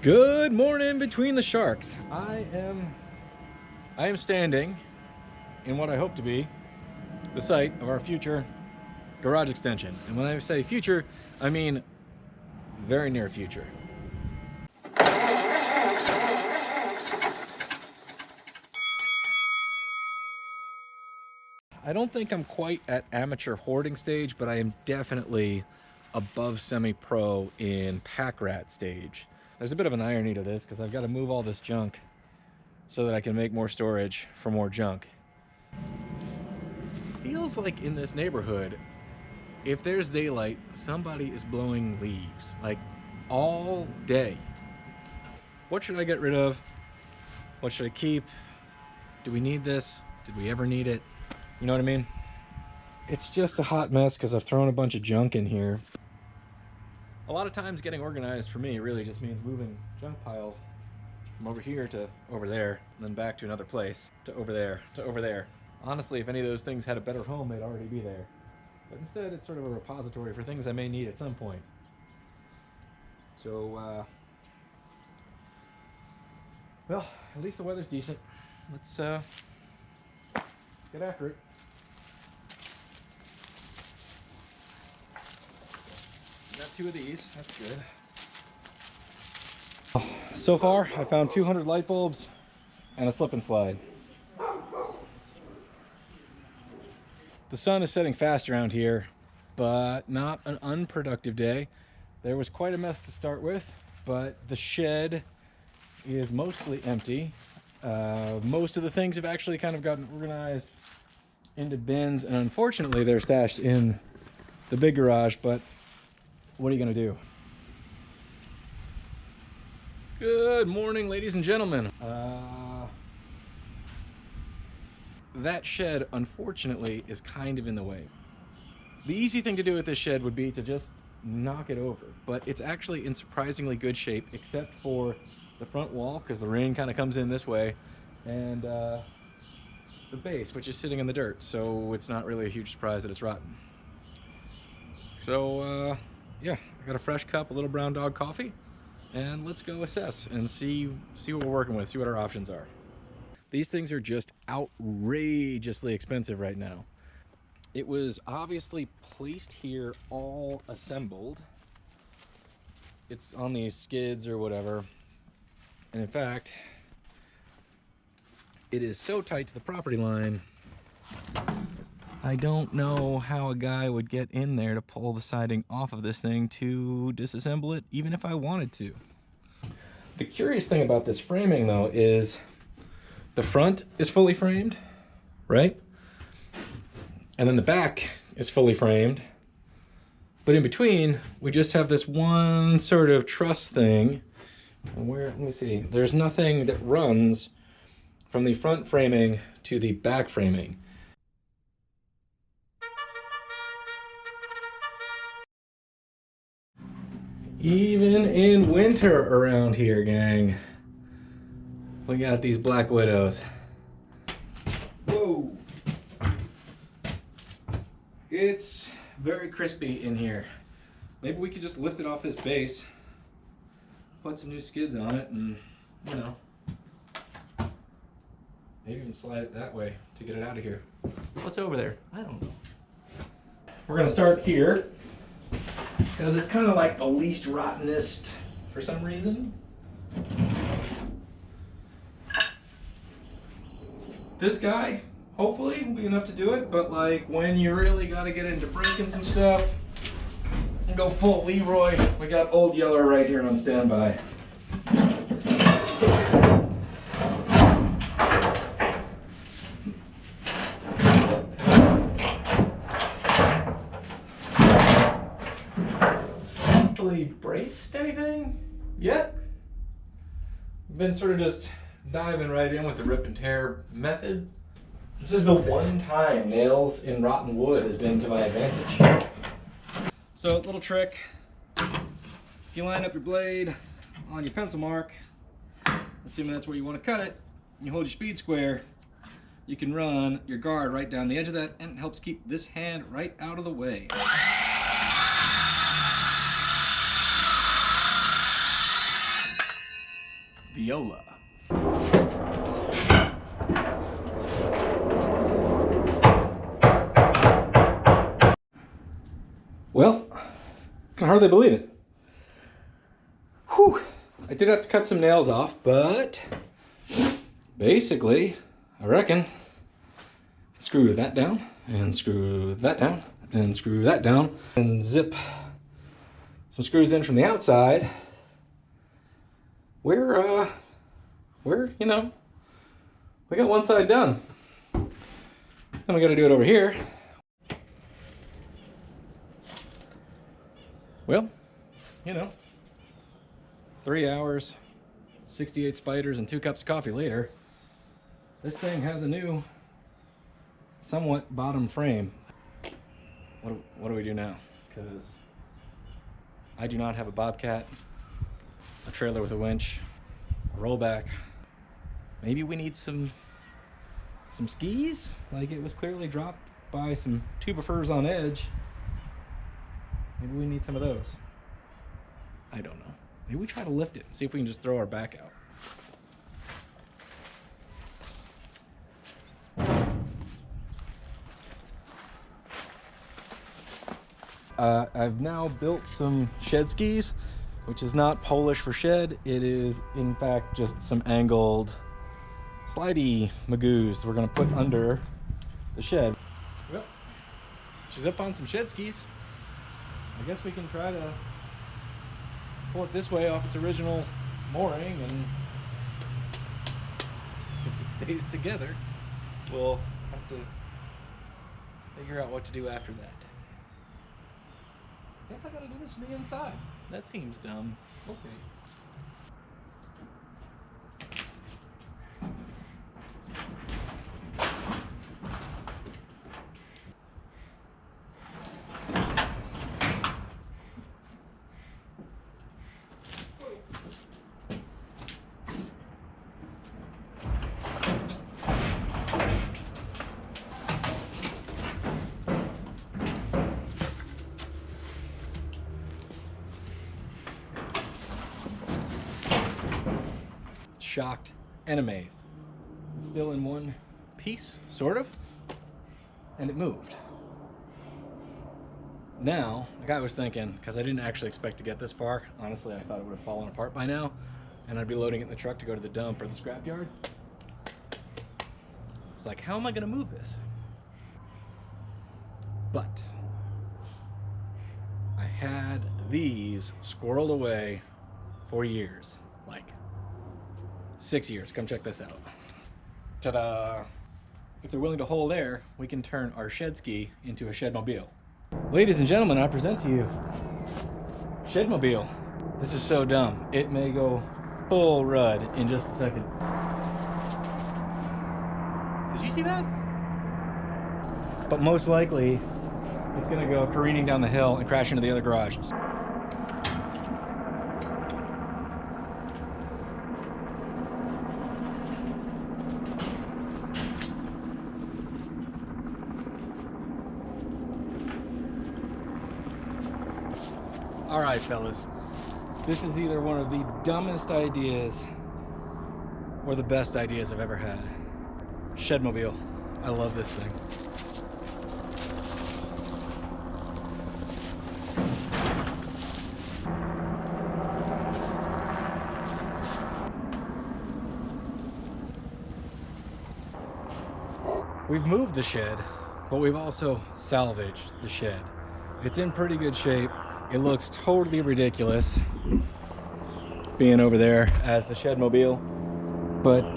Good morning between the sharks. I am standing in what I hope to be the site of our future garage extension. And when I say future, I mean very near future. I don't think I'm quite at amateur hoarding stage, but I am definitely above semi-pro in pack rat stage. There's a bit of an irony to this because I've got to move all this junk so that I can make more storage for more junk. Feels like in this neighborhood, if there's daylight, somebody is blowing leaves, like all day. What should I get rid of? What should I keep? Do we need this? Did we ever need it? You know what I mean? It's just a hot mess because I've thrown a bunch of junk in here. A lot of times getting organized for me really just means moving junk pile from over here to over there, and then back to another place, to over there, to over there. Honestly, if any of those things had a better home, they'd already be there. But instead, it's sort of a repository for things I may need at some point. So, well, at least the weather's decent. Let's get after it. Got 2 of these, that's good. So far, I found 200 light bulbs and a slip and slide. The sun is setting fast around here, but not an unproductive day. There was quite a mess to start with, but the shed is mostly empty. Most of the things have actually kind of gotten organized into bins, and unfortunately they're stashed in the big garage, but what are you gonna do? Good morning, ladies and gentlemen. That shed, unfortunately, is kind of in the way. The easy thing to do with this shed would be to just knock it over, but it's actually in surprisingly good shape, except for the front wall, because the rain kind of comes in this way, and the base, which is sitting in the dirt, so it's not really a huge surprise that it's rotten. So, yeah, I got a fresh cup of Little Brown Dog coffee, and let's go assess and see what we're working with, see what our options are. These things are just outrageously expensive right now. It was obviously placed here all assembled. It's on these skids or whatever. And in fact, it is so tight to the property line, I don't know how a guy would get in there to pull the siding off of this thing to disassemble it, even if I wanted to. The curious thing about this framing, though, is the front is fully framed, right? And then the back is fully framed. But in between, we just have this one sort of truss thing. And let me see, there's nothing that runs from the front framing to the back framing. Even in winter around here, gang, we got these black widows. Whoa! It's very crispy in here. Maybe we could just lift it off this base, put some new skids on it, and, you know, maybe even slide it that way to get it out of here. What's over there? I don't know. We're gonna start here, because it's kind of like the least rottenest for some reason. This guy, hopefully, will be enough to do it, but like when you really got to get into breaking some stuff and go full Leroy, we got Old Yeller right here on standby. Braced anything yet? Been sort of just diving right in with the rip and tear method. This is the one time nails in rotten wood has been to my advantage. So, little trick, if you line up your blade on your pencil mark, assuming that's where you want to cut it, and you hold your speed square, you can run your guard right down the edge of that, and it helps keep this hand right out of the way. viola. Well, can hardly believe it. Whew. I did have to cut some nails off, but basically, I reckon, screw that down, and screw that down, and screw that down, and zip some screws in from the outside. We're, you know, we got one side done. Then we got to do it over here. Well, you know, 3 hours, 68 spiders, and 2 cups of coffee later, this thing has a new, somewhat bottom frame. What do we do now? Because I do not have a bobcat, a trailer with a winch, a rollback. Maybe we need some skis? Like, it was clearly dropped by some tubifers on edge. Maybe we need some of those. I don't know. Maybe we try to lift it and see if we can just throw our back out. I've now built some shed skis, which is not Polish for shed. It is, in fact, just some angled slidey magoos we're gonna put under the shed. Well, she's up on some shed skis. I guess we can try to pull it this way off its original mooring, and if it stays together, we'll have to figure out what to do after that. I guess I gotta do this from the inside. That seems dumb. Okay. Shocked and amazed. It's still in one piece, sort of, and it moved. Now, like I was thinking, because I didn't actually expect to get this far, honestly, I thought it would have fallen apart by now, and I'd be loading it in the truck to go to the dump or the scrapyard. It's like, how am I going to move this? But I had these squirreled away for years, like 6 years. Come check this out. Ta-da! If they're willing to hold air, we can turn our shed ski into a shedmobile. Ladies and gentlemen, I present to you Shedmobile. This is so dumb. It may go full rud in just a second. Did you see that? But most likely, it's gonna go careening down the hill and crash into the other garage. All right, fellas, this is either one of the dumbest ideas or the best ideas I've ever had. Shedmobile. I love this thing. We've moved the shed, but we've also salvaged the shed. It's in pretty good shape. It looks totally ridiculous being over there as the Shedmobile, but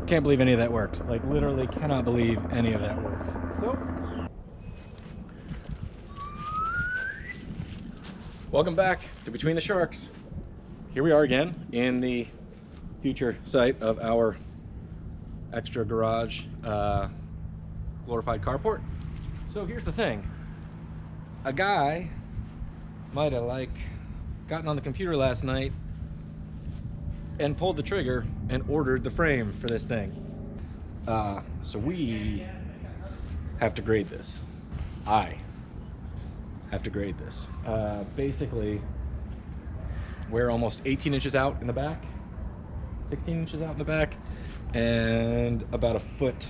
can't believe any of that worked. Like, literally cannot believe any of that worked. So, welcome back to Between the Sharks. Here we are again in the future site of our extra garage glorified carport. So here's the thing. A guy might have gotten on the computer last night and pulled the trigger and ordered the frame for this thing. So we have to grade this. I have to grade this. Basically, we're almost 18 inches out in the back, 16 inches out in the back, and about a foot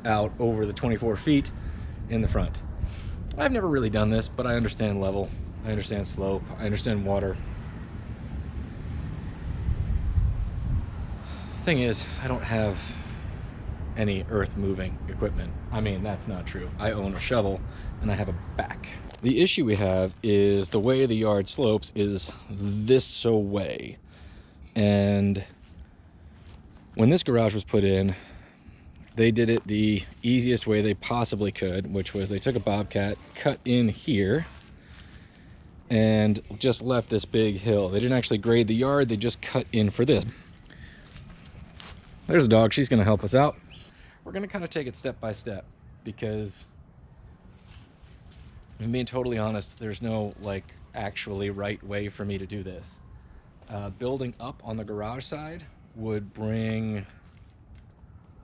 out over the 24 feet in the front. I've never really done this, but I understand level, I understand slope, I understand water. Thing is, I don't have any earth moving equipment. I mean, that's not true. I own a shovel and I have a back. The issue we have is the way the yard slopes is this way. And when this garage was put in, they did it the easiest way they possibly could, which was they took a bobcat, cut in here, and just left this big hill. They didn't actually grade the yard, they just cut in for this. There's a dog, she's gonna help us out. We're gonna kind of take it step by step because, I'm being totally honest, there's no like actually right way for me to do this. Building up on the garage side would bring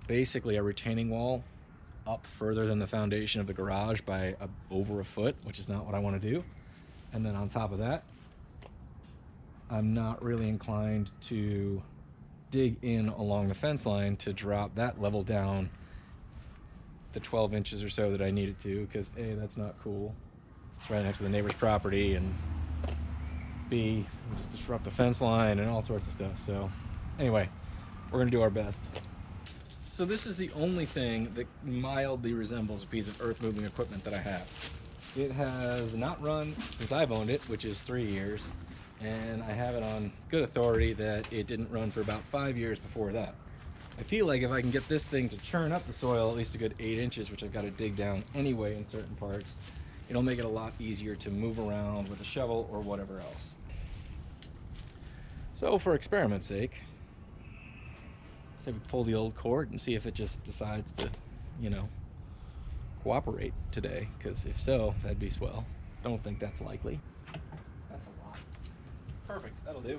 basically a retaining wall up further than the foundation of the garage by over a foot, which is not what I want to do. And then on top of that, I'm not really inclined to dig in along the fence line to drop that level down the 12 inches or so that I needed to, because A, that's not cool. It's right next to the neighbor's property, and B, just disrupt the fence line and all sorts of stuff. So anyway, we're gonna do our best. So this is the only thing that mildly resembles a piece of earth moving equipment that I have. It has not run since I've owned it, which is 3 years, and I have it on good authority that it didn't run for about 5 years before that. I feel like if I can get this thing to churn up the soil at least a good 8 inches, which I've got to dig down anyway in certain parts, it'll make it a lot easier to move around with a shovel or whatever else. So for experiment's sake, say we pull the old cord and see if it just decides to, you know, cooperate today, because if so, that'd be swell. Don't think that's likely. That's a lot. Perfect, that'll do.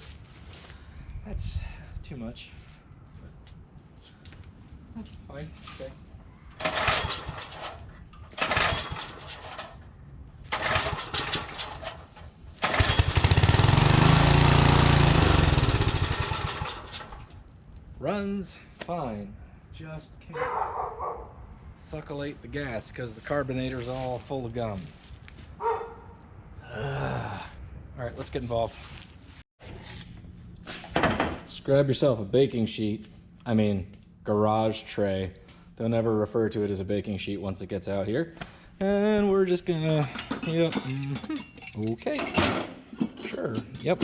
That's too much. Fine, okay. Runs fine, just can't succulate the gas because the carbonator's all full of gum. All right, let's get involved. Just grab yourself a baking sheet, garage tray. Don't ever refer to it as a baking sheet once it gets out here. And we're just gonna, yep, okay, sure, yep.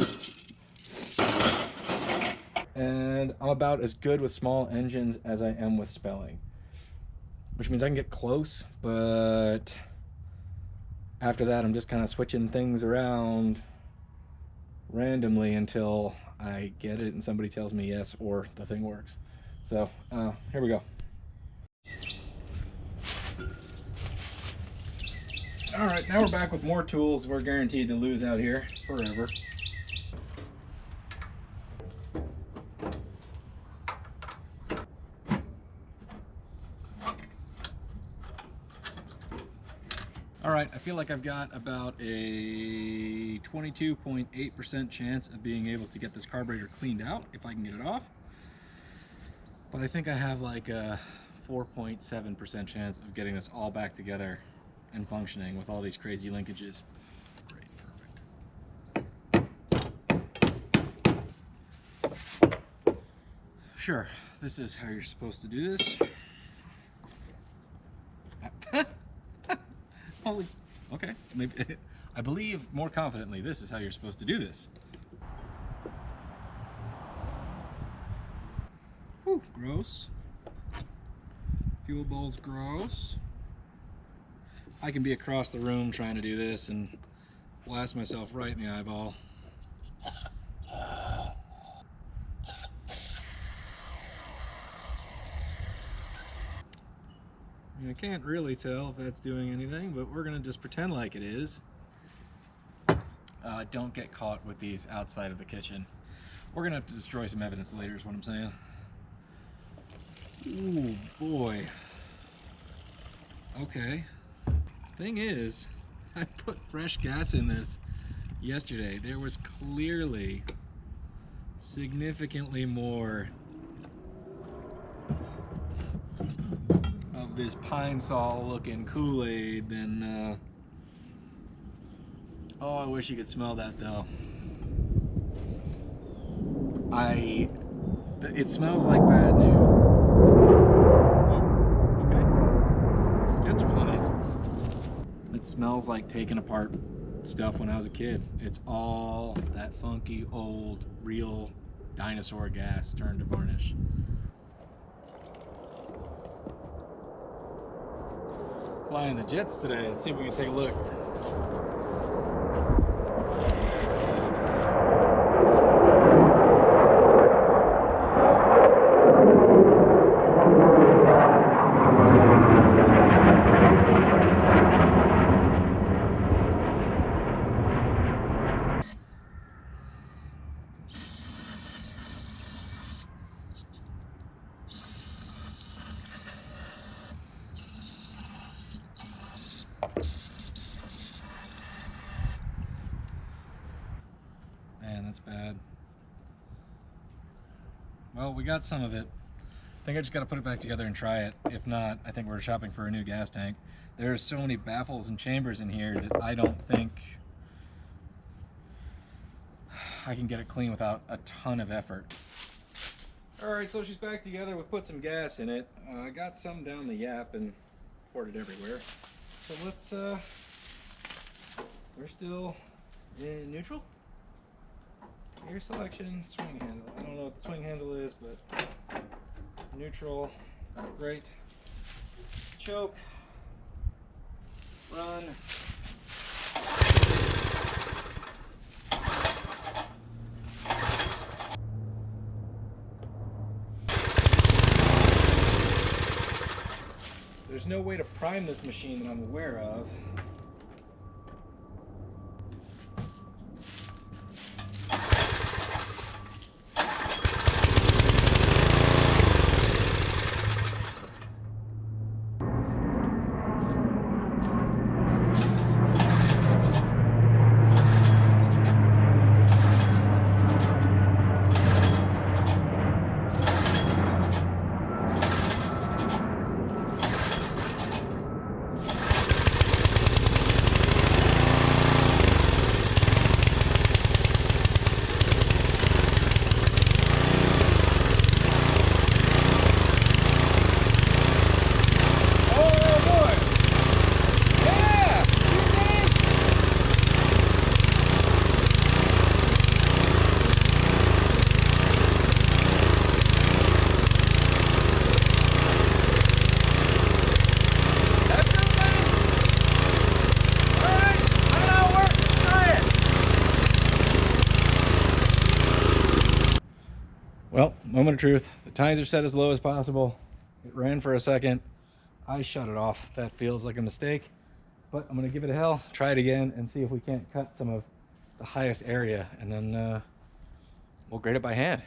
And I'm about as good with small engines as I am with spelling, which means I can get close, but after that I'm just kind of switching things around randomly until I get it and somebody tells me yes or the thing works. So here we go. All right, now we're back with more tools we're guaranteed to lose out here forever. All right, I feel like I've got about a 22.8% chance of being able to get this carburetor cleaned out if I can get it off. But I think I have like a 4.7% chance of getting this all back together and functioning with all these crazy linkages. Great, perfect. Sure, this is how you're supposed to do this. Holy, okay, maybe, I believe more confidently this is how you're supposed to do this. Whew, gross. Fuel bowl's gross. I can be across the room trying to do this and blast myself right in the eyeball. I can't really tell if that's doing anything, but we're gonna just pretend like it is. Don't get caught with these outside of the kitchen. We're gonna have to destroy some evidence later is what I'm saying. Ooh, boy. Okay. Thing is, I put fresh gas in this yesterday, there was clearly significantly more of this pine sol looking Kool-Aid than oh, I wish you could smell that though. It smells like bad news. Oh, okay. Jets are flying. It smells like taking apart stuff when I was a kid. It's all that funky old real dinosaur gas turned to varnish. Flying the jets today. Let's see if we can take a look. Man, that's bad. Well, we got some of it. I think I just got to put it back together and try it. If not, I think we're shopping for a new gas tank. There's so many baffles and chambers in here that I don't think I can get it clean without a ton of effort. Alright, so she's back together. We put some gas in it. I got some down the yap and poured it everywhere. So let's, we're still in neutral. Gear selection, swing handle. I don't know what the swing handle is, but neutral, great. Choke, run. There's no way to prime this machine that I'm aware of. Well, moment of truth. The tines are set as low as possible. It ran for a second. I shut it off. That feels like a mistake, but I'm gonna give it a hell, try it again, and see if we can't cut some of the highest area, and then we'll grade it by hand.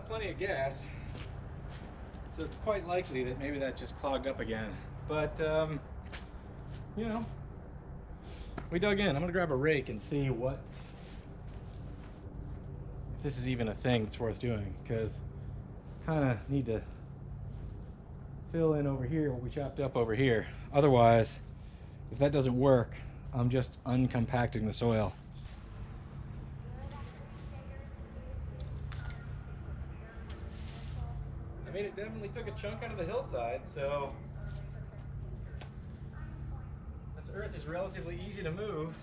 got plenty of gas, so it's quite likely that maybe that just clogged up again. But, you know, we dug in. I'm gonna grab a rake and see if this is even a thing that's worth doing, because kind of need to fill in over here what we chopped up over here. Otherwise, if that doesn't work, I'm just uncompacting the soil. I mean, it definitely took a chunk out of the hillside, so this earth is relatively easy to move.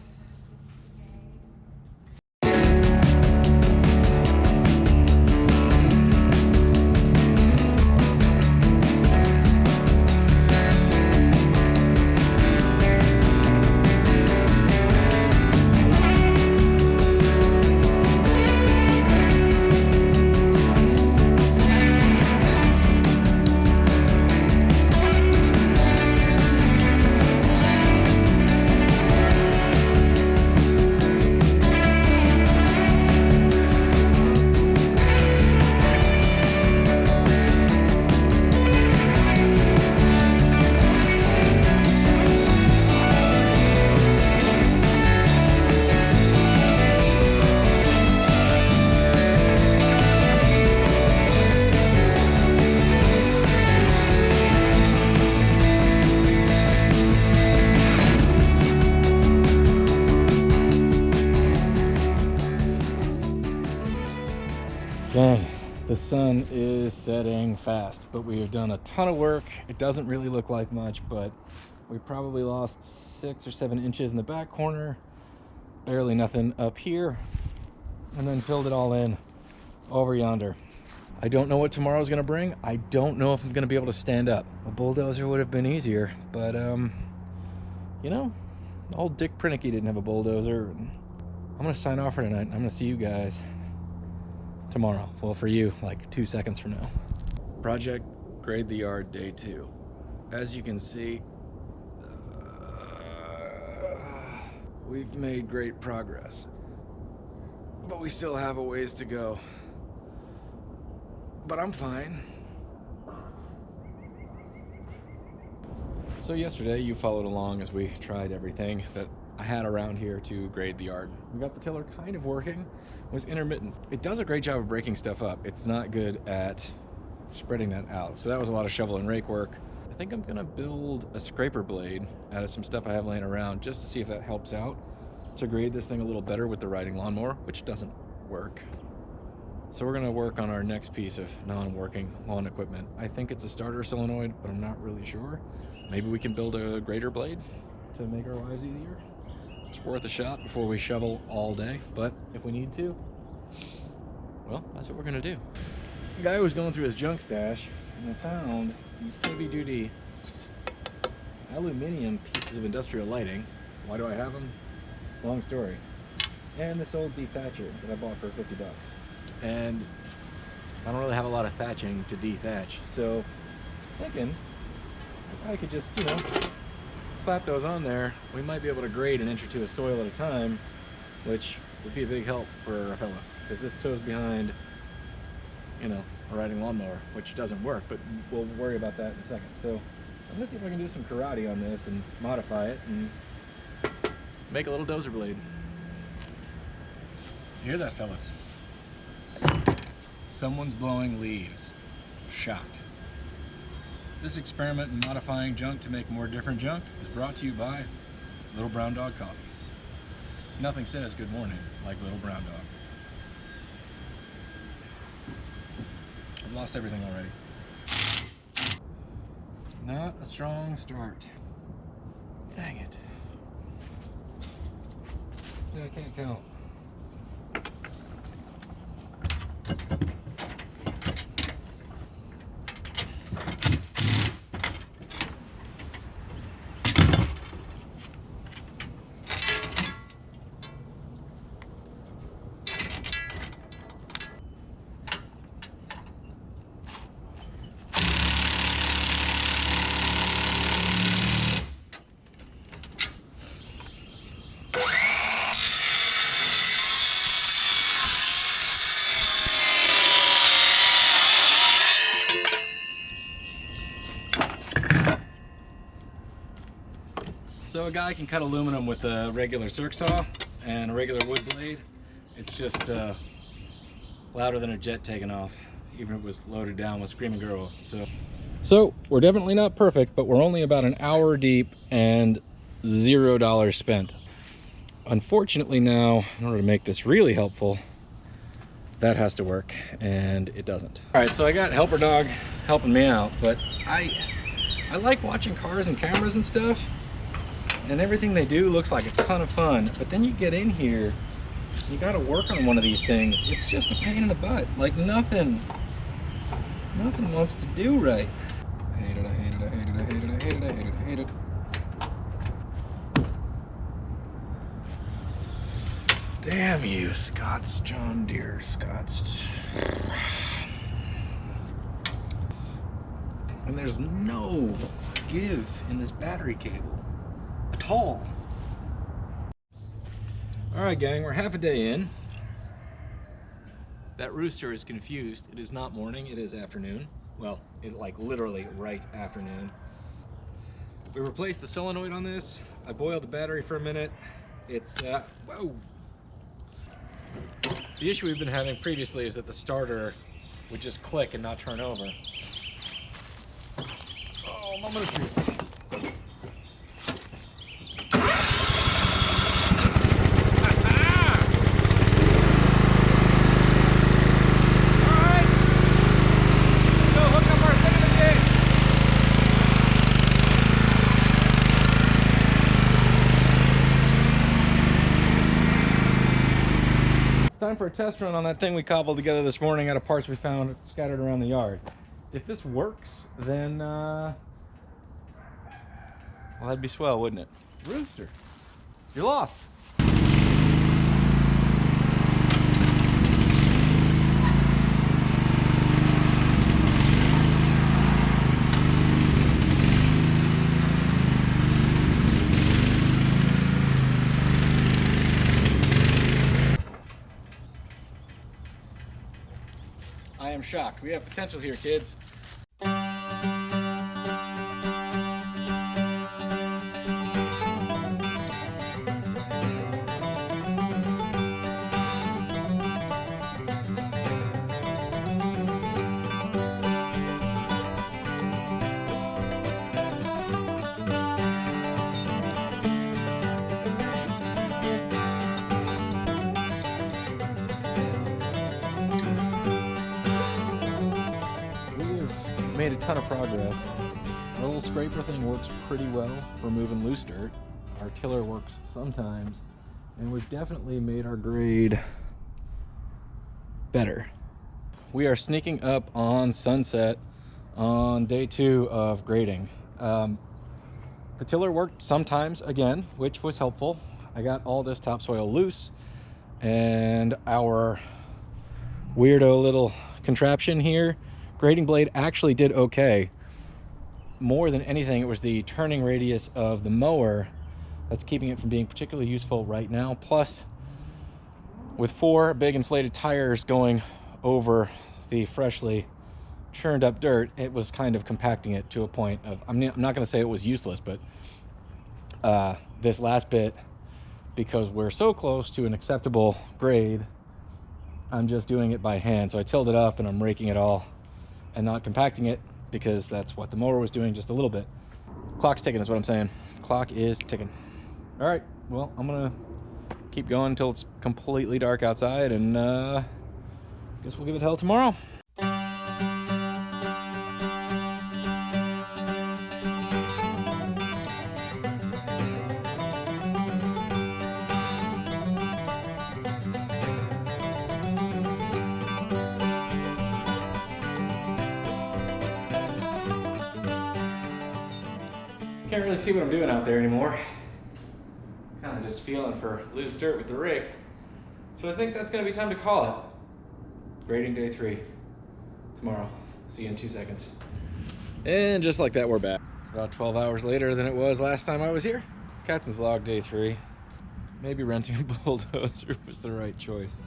Dang, the sun is setting fast, but we have done a ton of work. It doesn't really look like much, but we probably lost 6 or 7 inches in the back corner, barely nothing up here, and then filled it all in over yonder. I don't know what tomorrow's gonna bring. I don't know if I'm gonna be able to stand up. A bulldozer would have been easier, but you know, old Dick Prinicky didn't have a bulldozer. I'm gonna sign off for tonight. I'm gonna see you guys tomorrow. Well, for you, like 2 seconds from now. Project Grade the Yard Day 2. As you can see, we've made great progress, but we still have a ways to go. But I'm fine. So yesterday you followed along as we tried everything that I had around here to grade the yard. We got the tiller kind of working. It was intermittent. It does a great job of breaking stuff up. It's not good at spreading that out. So that was a lot of shovel and rake work. I think I'm gonna build a scraper blade out of some stuff I have laying around just to see if that helps out to grade this thing a little better with the riding lawnmower, which doesn't work. So we're gonna work on our next piece of non-working lawn equipment. I think it's a starter solenoid, but I'm not really sure. Maybe we can build a grader blade to make our lives easier. It's worth a shot before we shovel all day, but if we need to, well, that's what we're gonna do. The guy was going through his junk stash and I found these heavy-duty aluminum pieces of industrial lighting. Why do I have them? Long story. And this old dethatcher that I bought for 50 bucks. And I don't really have a lot of thatching to dethatch, so thinking if I could just, you know, slap those on there, we might be able to grade an inch or two of soil at a time, which would be a big help for a fella, because this tows behind, you know, a riding lawnmower, which doesn't work, but we'll worry about that in a second. So I'm gonna see if I can do some karate on this and modify it and make a little dozer blade. You hear that, fellas? Someone's blowing leaves. Shocked. This experiment in modifying junk to make more different junk is brought to you by Little Brown Dog Coffee. Nothing says good morning like Little Brown Dog. I've lost everything already. Not a strong start. Dang it. Yeah, I can't count. So a guy can cut aluminum with a regular circ saw and a regular wood blade. It's just louder than a jet taking off, even if it was loaded down with screaming girls. So we're definitely not perfect, but we're only about an hour deep and $0 spent. Unfortunately now, in order to make this really helpful, that has to work, and it doesn't. All right, so I got helper dog helping me out, but I like watching cars and cameras and stuff, and everything they do looks like a ton of fun. But then you get in here, you got to work on one of these things. It's just a pain in the butt. Like nothing wants to do right. I hate it. I hate it. I hate it. I hate it. I hate it. I hate it. I hate it. Damn you, Scott's John Deere, Scott's. And there's no give in this battery cable at all. All right, gang, we're half a day in. That rooster is confused. It is not morning, it is afternoon. Well, it like literally right afternoon. We replaced the solenoid on this. I boiled the battery for a minute. It's, whoa. The issue we've been having previously is that the starter would just click and not turn over. Oh, moment of truth. Time for a test run on that thing we cobbled together this morning out of parts we found scattered around the yard. If this works, then well, that'd be swell, wouldn't it? Rooster, you're lost. I am shocked. We have potential here, kids. Made a ton of progress. Our little scraper thing works pretty well for moving loose dirt. Our tiller works sometimes, and we've definitely made our grade better. We are sneaking up on sunset on day 2 of grading. The tiller worked sometimes again, which was helpful. I got all this topsoil loose, and our weirdo little contraption here, grading blade, actually did okay. More than anything, it was the turning radius of the mower that's keeping it from being particularly useful right now. Plus, with 4 big inflated tires going over the freshly churned up dirt, it was kind of compacting it to a point of, I'm not going to say it was useless, but this last bit, because we're so close to an acceptable grade, I'm just doing it by hand. So I tilled it up and I'm raking it all and not compacting it, because that's what the mower was doing, just a little bit. Clock's ticking is what I'm saying. Clock is ticking. All right, well, I'm gonna keep going until it's completely dark outside, and guess we'll give it hell tomorrow. Can't really see what I'm doing out there anymore. Kind of just feeling for loose dirt with the rig. So I think that's gonna be time to call it. Grading day 3, tomorrow. See you in 2 seconds. And just like that, we're back. It's about 12 hours later than it was last time I was here. Captain's log day 3. Maybe renting a bulldozer was the right choice.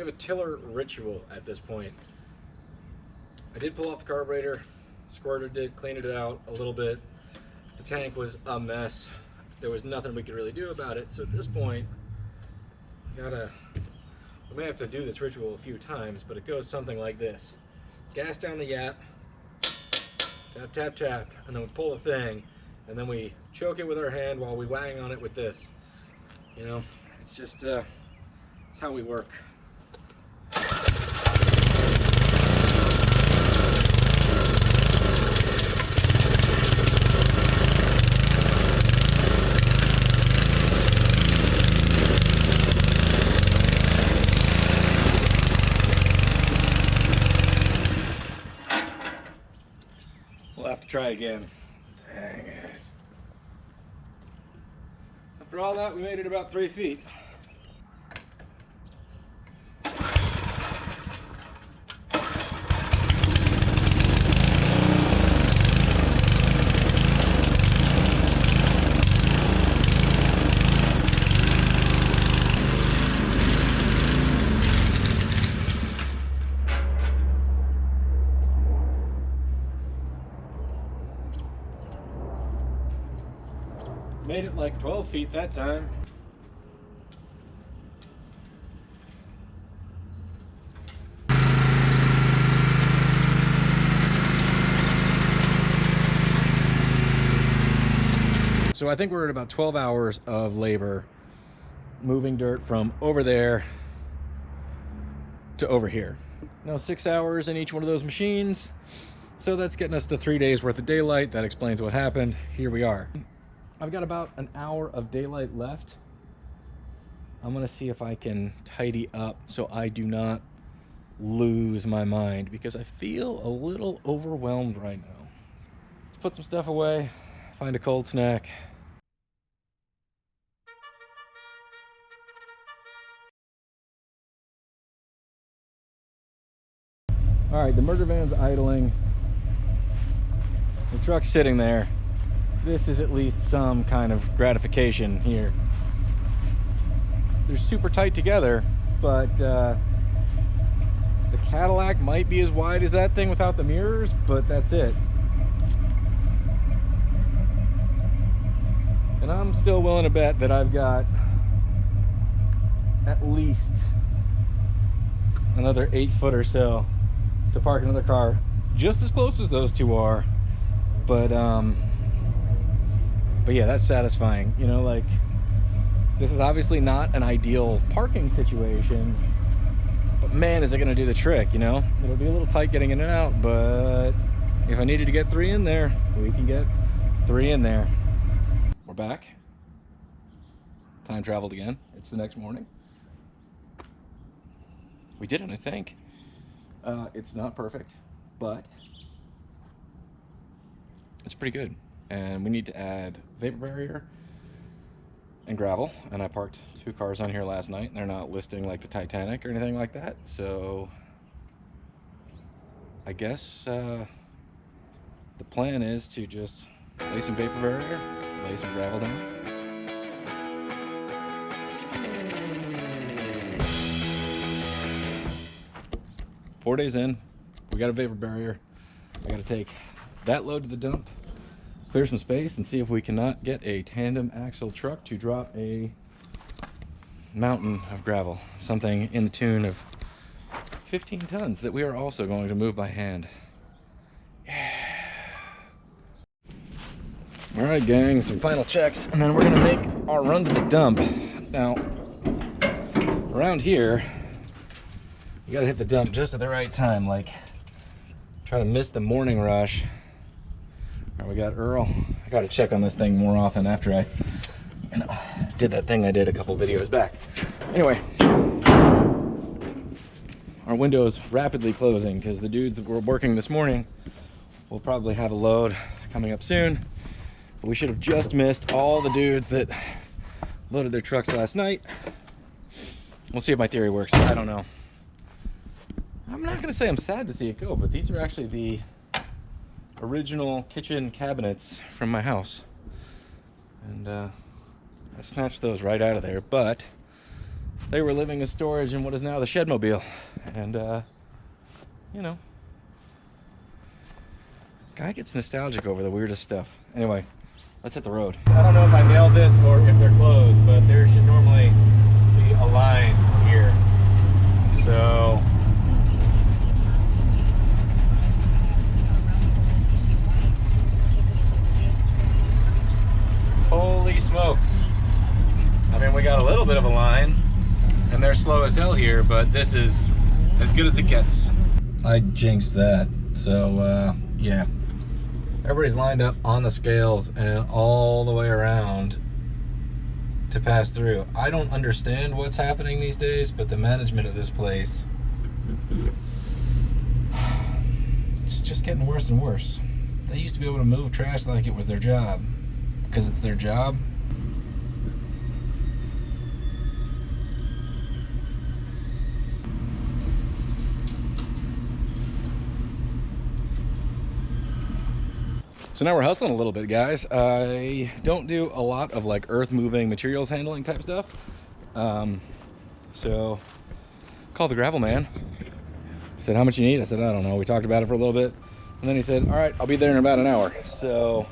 have a tiller ritual at this point. I did pull off the carburetor, squirter did, cleaned it out a little bit. The tank was a mess. There was nothing we could really do about it. So at this point, we may have to do this ritual a few times, but it goes something like this. Gas down the yap, tap, tap, tap, and then we pull the thing, and then we choke it with our hand while we wang on it with this. You know, it's just, it's how we work. We'll have to try again. Dang it. After all that, we made it about 3 feet. Made it like 12 feet that time. So I think we're at about 12 hours of labor moving dirt from over there to over here. Now 6 hours in each one of those machines. So that's getting us to 3 days worth of daylight. That explains what happened. Here we are. I've got about an hour of daylight left. I'm gonna see if I can tidy up so I do not lose my mind, because I feel a little overwhelmed right now. Let's put some stuff away, find a cold snack. All right, the murder van's idling. The truck's sitting there. This is at least some kind of gratification here. They're super tight together, but the Cadillac might be as wide as that thing without the mirrors, but that's it. And I'm still willing to bet that I've got at least another 8 foot or so to park another car just as close as those two are. But yeah, that's satisfying. You know, like, this is obviously not an ideal parking situation, but man, is it gonna do the trick, you know? It'll be a little tight getting in and out, but if I needed to get 3 in there, we can get 3 in there. We're back. Time traveled again. It's the next morning. We did it, I think. It's not perfect, but it's pretty good. And we need to add vapor barrier and gravel, and I parked 2 cars on here last night and they're not listing like the Titanic or anything like that, so I guess the plan is to just lay some vapor barrier, lay some gravel down. Four days in, we got a vapor barrier. I got to take that load to the dump, clear some space, and see if we cannot get a tandem axle truck to drop a mountain of gravel, something in the tune of 15 tons that we are also going to move by hand. Yeah. All right, gang, some final checks, and then we're gonna make our run to the dump. Now, around here, you gotta hit the dump just at the right time, like try to miss the morning rush. All right, we got Earl. I gotta check on this thing more often after I did that thing I did a couple videos back. Anyway, our window is rapidly closing because the dudes that were working this morning will probably have a load coming up soon. But we should have just missed all the dudes that loaded their trucks last night. We'll see if my theory works. I don't know. I'm not gonna say I'm sad to see it go, but these are actually the original kitchen cabinets from my house. And I snatched those right out of there, but they were living in storage in what is now the Shedmobile. And, you know, guy gets nostalgic over the weirdest stuff. Anyway, let's hit the road. I don't know if I nailed this or if they're closed, but there should normally be a line here. So, holy smokes. I mean, we got a little bit of a line, and they're slow as hell here, but this is as good as it gets. I jinxed that. So, yeah. Everybody's lined up on the scales and all the way around to pass through. I don't understand what's happening these days, but the management of this place, it's just getting worse and worse. They used to be able to move trash like it was their job. Because it's their job. So now we're hustling a little bit, guys. I don't do a lot of like earth moving, materials handling type stuff. So called the gravel man. Said, how much you need? I said, I don't know. We talked about it for a little bit. And then he said, all right, I'll be there in about an hour. So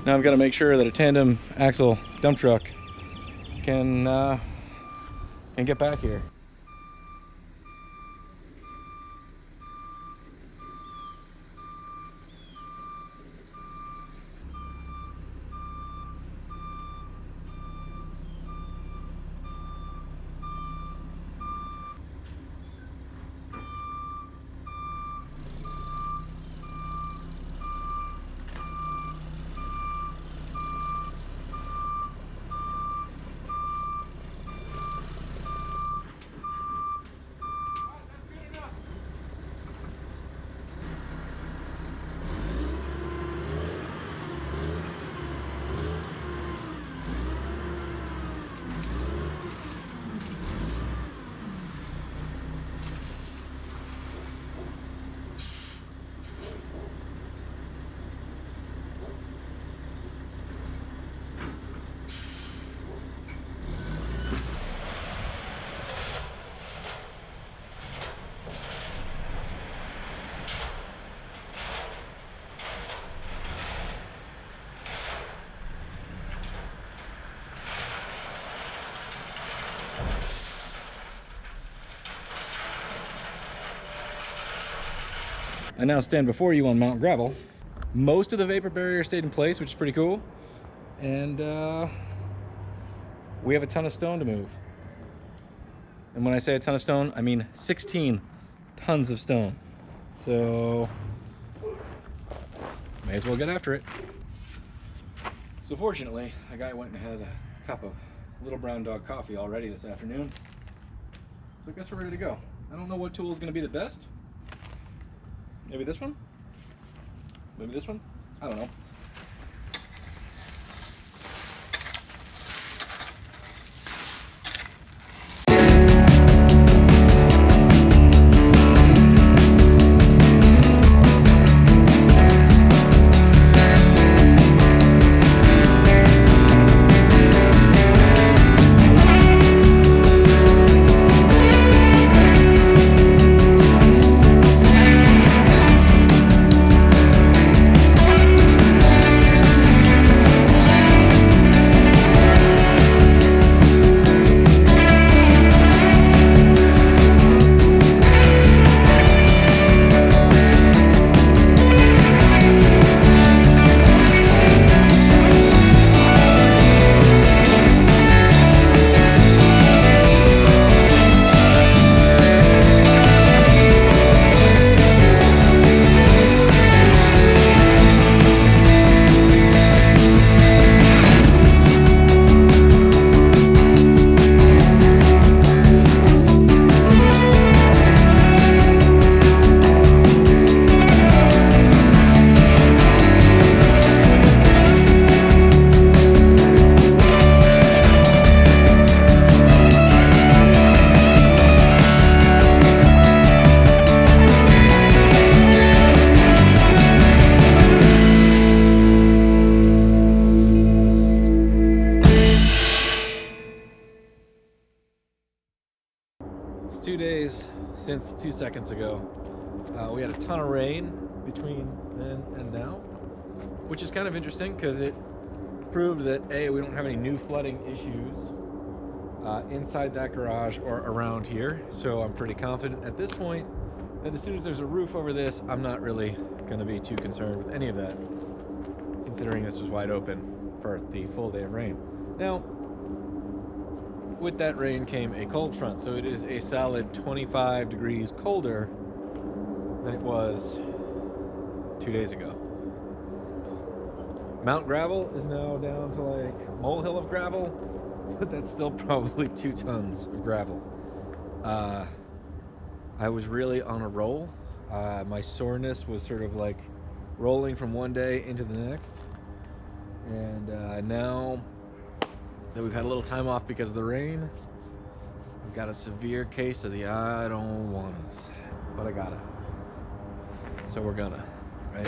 now I've got to make sure that a tandem axle dump truck can get back here. I now stand before you on Mount Gravel. Most of the vapor barrier stayed in place, which is pretty cool. And we have a ton of stone to move. And when I say a ton of stone, I mean 16 tons of stone. So, may as well get after it. So fortunately, a guy went and had a cup of Little Brown Dog coffee already this afternoon. So I guess we're ready to go. I don't know what tool is going to be the best. Maybe this one? Maybe this one? I don't know. minutes, 2 seconds ago. We had a ton of rain between then and now, which is kind of interesting because it proved that A, we don't have any new flooding issues inside that garage or around here. So I'm pretty confident at this point that as soon as there's a roof over this, I'm not really going to be too concerned with any of that, considering this was wide open for the full day of rain. Now, with that rain came a cold front, so it is a solid 25 degrees colder than it was 2 days ago. Mount Gravel is now down to like molehill of gravel, but that's still probably 2 tons of gravel. I was really on a roll. My soreness was sort of like rolling from one day into the next. And now that we've had a little time off because of the rain, I've got a severe case of the I don't want us, but I gotta. So we're gonna, right?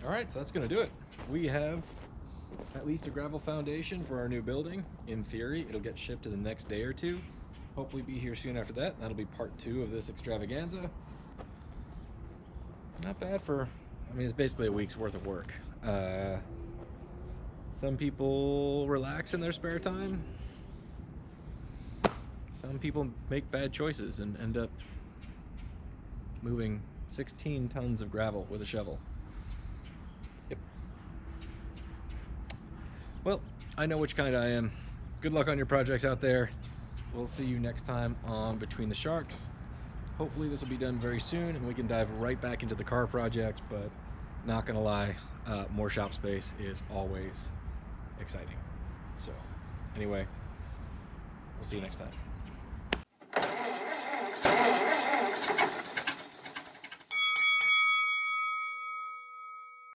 Alright, so that's going to do it. We have at least a gravel foundation for our new building. In theory, it'll get shipped in the next day or two. Hopefully be here soon after that. That'll be part 2 of this extravaganza. Not bad for, I mean, it's basically a week's worth of work. Some people relax in their spare time. Some people make bad choices and end up moving 16 tons of gravel with a shovel. Yep. Well, I know which kind I am. Good luck on your projects out there. We'll see you next time on Between the Sharks. Hopefully this will be done very soon and we can dive right back into the car project, but not gonna lie, more shop space is always exciting. So anyway, we'll see you next time.